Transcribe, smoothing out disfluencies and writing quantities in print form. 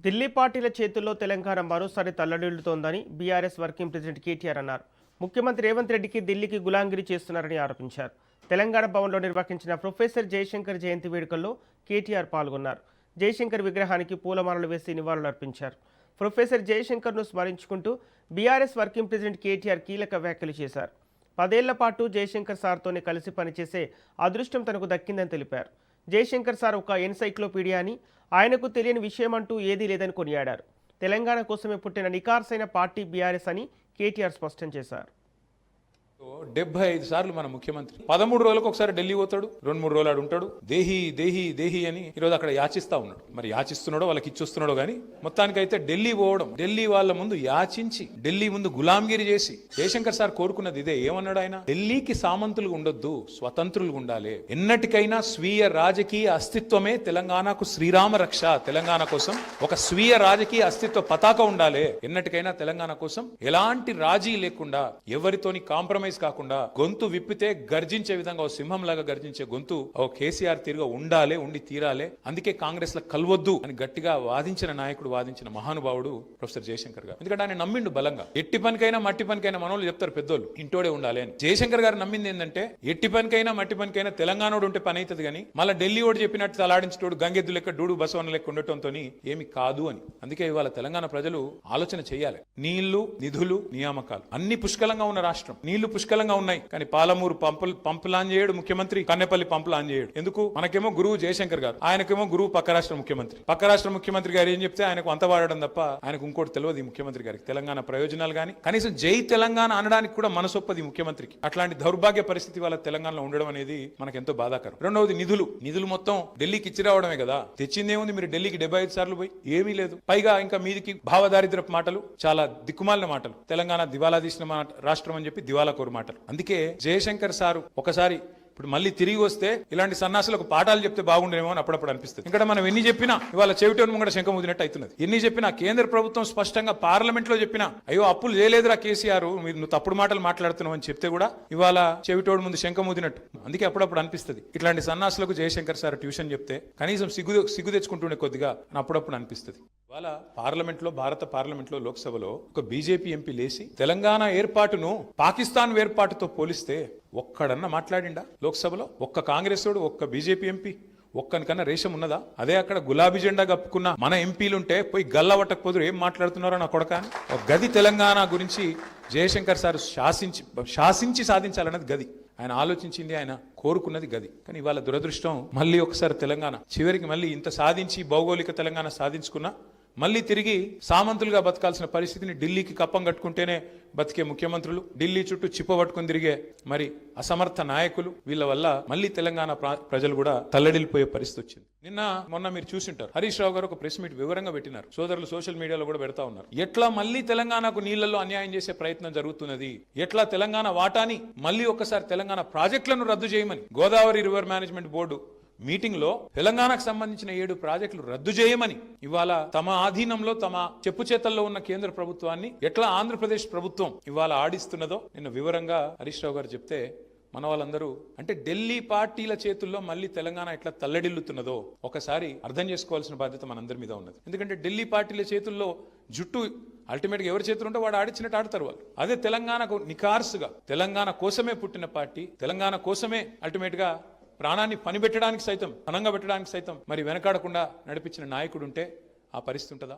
ఢిల్లీ పార్టీల చేతుల్లో తెలంగాణ మరోసారి తల్లడిల్లుతోందని బీఆర్ఎస్ వర్కింగ్ ప్రెసిడెంట్ కేటీఆర్ అన్నారు. ముఖ్యమంత్రి రేవంత్ రెడ్డికి ఢిల్లీకి గులాంగిరి చేస్తున్నారని ఆరోపించారు. తెలంగాణ భవన్లో నిర్వహించిన ప్రొఫెసర్ జయశంకర్ జయంతి వేడుకల్లో కేటీఆర్ పాల్గొన్నారు. జయశంకర్ విగ్రహానికి పూలమాలలు వేసి నివాళులర్పించారు. ప్రొఫెసర్ జయశంకర్ను స్మరించుకుంటూ బీఆర్ఎస్ వర్కింగ్ ప్రెసిడెంట్ కేటీఆర్ కీలక వ్యాఖ్యలు చేశారు. 10 ఏళ్ల పాటు జయశంకర్ సార్తోనే కలిసి పనిచేసే అదృష్టం తనకు దక్కిందని తెలిపారు. జయశంకర్ సార్ ఒక ఎన్సైక్లోపీడియా అని, ఆయనకు తెలియని విషయమంటూ ఏదీ లేదని కొనియాడారు. తెలంగాణ కోసమే పుట్టిన నికార్సైన పార్టీ బీఆర్ఎస్ అని కేటీఆర్ స్పష్టం చేశారు. 75 సార్లు మన ముఖ్యమంత్రి 13 రోజులకు ఒకసారి ఢిల్లీ పోతాడు, 2-3 రోజులు ఆడు ఉంటాడు. దేహి దేహి దేహి అని ఈరోజు అక్కడ యాచిస్తా ఉన్నాడు. మరి యాచిస్తున్నాడో వాళ్ళకి ఇచ్చొస్తున్నాడో గానీ మొత్తానికైతే ఢిల్లీ పోవడం, ఢిల్లీ వాళ్ళ ముందు యాచించి ఢిల్లీ ముందు గులాంగిరి చేసి జయశంకర్ సార్ కోరుకున్నది ఇదే. ఏమన్నాడు ఆయన? ఢిల్లీకి సామంతులు ఉండొద్దు, స్వతంత్రులు ఉండాలి. ఎన్నటికైనా స్వీయ రాజకీయ అస్తిత్వమే తెలంగాణకు శ్రీరామ రక్ష. తెలంగాణ కోసం ఒక స్వీయ రాజకీయ అస్తిత్వ పతాక ఉండాలి. ఎన్నటికైనా తెలంగాణ కోసం ఎలాంటి రాజీ లేకుండా, ఎవరితోని కాంప్రమైజ్ కాకుండా గొంతు విప్పితే గర్జించే విధంగా ఓ సింహం లాగా గర్జించే గొంతు ఓ కేసీఆర్ తీరుగా ఉండాలి, ఉండి తీరాలి. అందుకే కాంగ్రెస్ లో కలవద్దు అని గట్టిగా వాదించిన నాయకుడు, వాదించిన మహానుభావుడు ప్రొఫెసర్ జయశంకర్ గారు. ఎందుకంటే ఆయన నమ్మిండు బలంగా. ఎట్టి పనికైనా మట్టి పనికైనా మనోళ్ళు చెప్తారు పెద్దోళ్ళు, ఇంటోడే ఉండాలి అని. జయశంకర్ గారు నమ్మింది ఏంటంటే ఎట్టి పనికైనా మట్టి పనికైనా తెలంగాణోడు ఉంటే పని అవుతుంది కానీ మళ్ళీ ఢిల్లీ ఓడి చెప్పినట్టు తలాడించోడు గంగెద్దు లెక్క డూడు బసవన్న లెక్క ఉండటంతో ఏమి కాదు అని. అందుకే ఇవాళ తెలంగాణ ప్రజలు ఆలోచన చేయాలి. నీళ్లు, నిధులు, నియామకాలు అన్ని పుష్కలంగా ఉన్న రాష్ట్రం. నీళ్లు పుష్కలంగా ఉన్నాయి కానీ పాలమూరు పంపు లాంచ్ చేయడు ముఖ్యమంత్రి, కన్నెపల్లి పంపు లాంచ్ చేయడు. ఎందుకు? మనకేమో గురువు జయశంకర్ గారు, ఆయనకేమో గురువు పక్క రాష్ట్ర ముఖ్యమంత్రి. పక్క రాష్ట్ర ముఖ్యమంత్రి గారు ఏం చెప్తే ఆయనకు అంత వాడడం తప్ప ఆయనకు ఇంకోటి తెలియదు. ఈ ముఖ్యమంత్రి గారికి తెలంగాణ ప్రయోజనాలు కానీ కనీసం జై తెలంగాణ అనడానికి కూడా మనసొప్పది ముఖ్యమంత్రికి. అట్లాంటి దౌర్భాగ్య పరిస్థితి వాళ్ళ తెలంగాణలో ఉండడం అనేది మనకు ఎంతో బాధాకరం. రెండవది నిధులు మొత్తం ఢిల్లీకి ఇచ్చి రావడమే కదా. తెచ్చిందేముంది? మీరు ఢిల్లీకి 75 సార్లు పోయి ఏమీ లేదు. పైగా ఇంకా మీదికి భావదారిద్రపు మాటలు, చాలా దిక్కుమాలిన మాటలు. తెలంగాణ దివాలా తీసిన రాష్ట్రం అని చెప్పి దివాలా కోరు మాటలు. అందుకే జయశంకర్ సారు ఒకసారి ఇప్పుడు మళ్ళీ తిరిగి వస్తే ఇలాంటి సన్నాసులకు పాఠాలు చెప్తే బాగుండేమో అని అప్పుడప్పుడు అనిపిస్తుంది. ఇక్కడ మనం ఎన్ని చెప్పినా ఇవాళ చెవిటోని ముంగడ శంఖం ఊదినట్టు అవుతున్నది. ఎన్ని చెప్పినా కేంద్ర ప్రభుత్వం స్పష్టంగా పార్లమెంట్ లో చెప్పినా అయ్యో అప్పులు చేయలేదురా కేసీఆర్, నువ్వు తప్పుడు మాటలు మాట్లాడుతున్నావు అని చెప్తే కూడా ఇవాళ చెవిటోడు ముందు శంఖం ఊదినట్టు. అందుకే అప్పుడప్పుడు అనిపిస్తుంది ఇట్లాంటి సన్నాసులకు జయశంకర్ సార్ ట్యూషన్ చెప్తే కనీసం సిగ్గు తెచ్చుకుంటుండే కొద్దిగా అని అప్పుడప్పుడు అనిపిస్తుంది. ఇవాళ భారత పార్లమెంట్ లో లోక్సభలో ఒక బీజేపీ ఎంపీ లేచి తెలంగాణ ఏర్పాటును పాకిస్తాన్ ఏర్పాటుతో పోలిస్తే ఒక్కడన్నా మాట్లాడిండా లోక్సభలో? ఒక్క కాంగ్రెస్ వాడు, ఒక్క బీజేపీ ఎంపీ ఒక్కనికన్నా రేషం ఉన్నదా? అదే అక్కడ గులాబీ జెండా కప్పుకున్న మన ఎంపీలుంటే పోయి గల్లవట్టకపోదు ఏం మాట్లాడుతున్నారో నా కొడక. ఒక గది తెలంగాణ గురించి జయశంకర్ సార్ శాసించి సాధించాలన్నది గది. ఆయన ఆలోచించింది, ఆయన కోరుకున్నది గది. కానీ ఇవాళ దురదృష్టం మళ్ళీ ఒకసారి తెలంగాణ చివరికి మళ్ళీ ఇంత సాధించి భౌగోళిక తెలంగాణ సాధించుకున్నా మళ్ళీ తిరిగి సామంతులుగా బతకాల్సిన పరిస్థితిని ఢిల్లీకి కప్పం కట్టుకుంటేనే బతికే ముఖ్యమంత్రులు, ఢిల్లీ చుట్టూ చిప్పబట్టుకుని తిరిగే మరి అసమర్థ నాయకులు, వీళ్ళ వల్ల మళ్ళీ తెలంగాణ ప్రజలు కూడా తల్లడిల్లిపోయే పరిస్థితి వచ్చింది. మొన్న మీరు చూసింటారు, హరీష్ రావు గారు ఒక ప్రెస్ మీట్ వివరంగా పెట్టినారు. సోదరులు సోషల్ మీడియాలో కూడా పెడతా ఉన్నారు. ఎట్లా మళ్ళీ తెలంగాణకు నీళ్లలో అన్యాయం చేసే ప్రయత్నం జరుగుతున్నది, ఎట్లా తెలంగాణ వాటాని మళ్ళీ ఒకసారి తెలంగాణ ప్రాజెక్టులను రద్దు చేయమని Godavari river management board meeting లో తెలంగాణకు సంబంధించిన 7 ప్రాజెక్టులు రద్దు చేయమని ఇవాళ తమ ఆధీనంలో తమ చెప్పు చేతల్లో ఉన్న కేంద్ర ప్రభుత్వాన్ని ఎట్లా ఆంధ్రప్రదేశ్ ప్రభుత్వం ఇవాళ ఆడిస్తున్నదో నిన్న వివరంగా హరీష్ రావు గారు చెప్తే మన వాళ్ళందరూ అంటే ఢిల్లీ పార్టీల చేతుల్లో మళ్ళీ తెలంగాణ ఎట్లా తల్లడిల్లుతున్నదో ఒకసారి అర్థం చేసుకోవాల్సిన బాధ్యత మనందరి మీద ఉన్నది. ఎందుకంటే ఢిల్లీ పార్టీల చేతుల్లో జుట్టు అల్టిమేట్గా ఎవరి చేతులు ఉంటే వాడు ఆడిచ్చినట్టు ఆడతారు వాళ్ళు. అదే తెలంగాణకు నికార్సుగా తెలంగాణ కోసమే పుట్టిన పార్టీ, తెలంగాణ కోసమే అల్టిమేట్గా ప్రాణాన్ని పనిపెట్టడానికి సైతం, పనంగా పెట్టడానికి సైతం మరి వెనకాడకుండా నడిపించిన నాయకుడు ఉంటే ఆ పరిస్థితి ఉంటుందా?